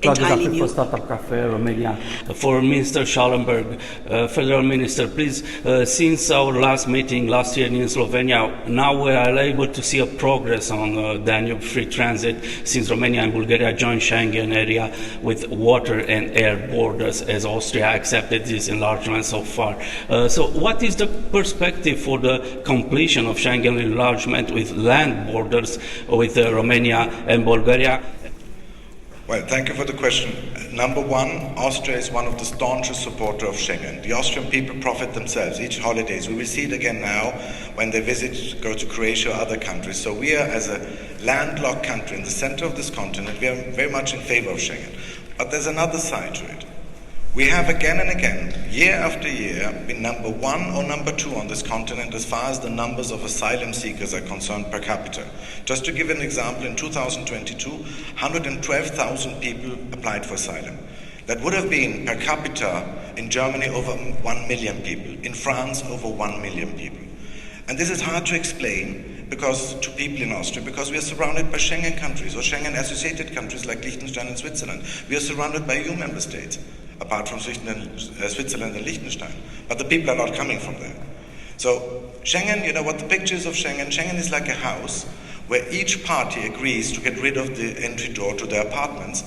entirely new. For Startup Cafe Romania. For Minister Schallenberg, Federal Minister, please, since our last meeting last year in Slovenia, now we are able to see a progress on Danube free transit since Romania and Bulgaria joined Schengen area with water and air borders, as Austria accepted this enlargement so far. So what is the perspective for the completion of Schengen enlargement with land borders with Romania and Bulgaria? Well, thank you for the question. Number one, Austria is one of the staunchest supporters of Schengen. The Austrian people profit themselves each holidays. We will see it again now when they go to Croatia or other countries. So we are, as a landlocked country in the center of this continent, we are very much in favor of Schengen. But there's another side to it. We have again and again, year after year, been number one or number two on this continent as far as the numbers of asylum seekers are concerned per capita. Just to give an example, in 2022, 112,000 people applied for asylum. That would have been per capita in Germany over 1 million people, in France over 1 million people. And this is hard to explain to people in Austria, because we are surrounded by Schengen countries or Schengen associated countries like Liechtenstein and Switzerland. We are surrounded by EU member states, apart from Switzerland and Liechtenstein. But the people are not coming from there. So Schengen, you know what the picture is of Schengen? Schengen is like a house where each party agrees to get rid of the entry door to their apartments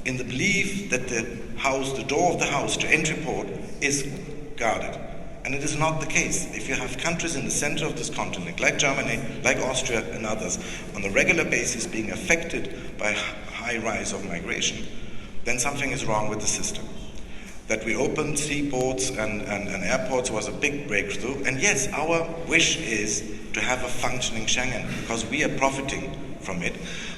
in the belief that the door of the house to entry port is guarded. And it is not the case. If you have countries in the center of this continent, like Germany, like Austria and others, on a regular basis being affected by high rise of migration, then something is wrong with the system. That we opened seaports and airports was a big breakthrough. And yes, our wish is to have a functioning Schengen, because we are profiting from it.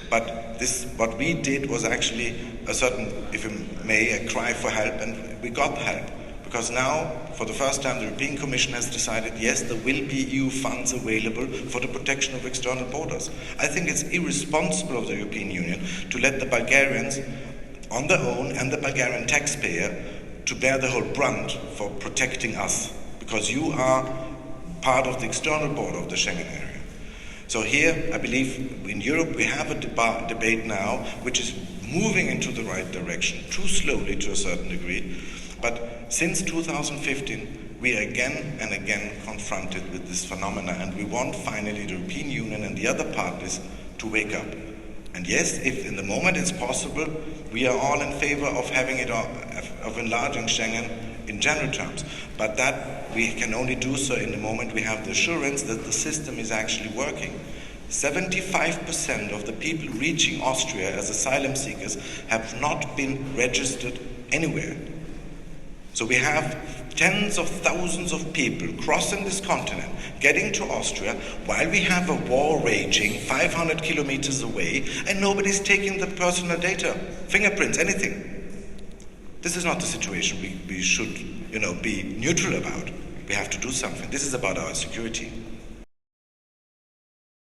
But what we did was actually a certain, if you may, a cry for help, and we got help. Because now, for the first time, the European Commission has decided, yes, there will be EU funds available for the protection of external borders. I think it's irresponsible of the European Union to let the Bulgarians on their own and the Bulgarian taxpayer to bear the whole brunt for protecting us, because you are part of the external border of the Schengen area. So here, I believe in Europe we have a debate now which is moving into the right direction, too slowly to a certain degree. But since 2015, we are again and again confronted with this phenomena, and we want finally the European Union and the other parties to wake up. And yes, if in the moment it's possible, we are all in favor of having it, of enlarging Schengen in general terms. But that we can only do so in the moment we have the assurance that the system is actually working. 75% of the people reaching Austria as asylum seekers have not been registered anywhere. So we have tens of thousands of people crossing this continent, getting to Austria, while we have a war raging 500 kilometers away, and nobody's taking the personal data, fingerprints, anything. This is not the situation we should, be neutral about. We have to do something. This is about our security.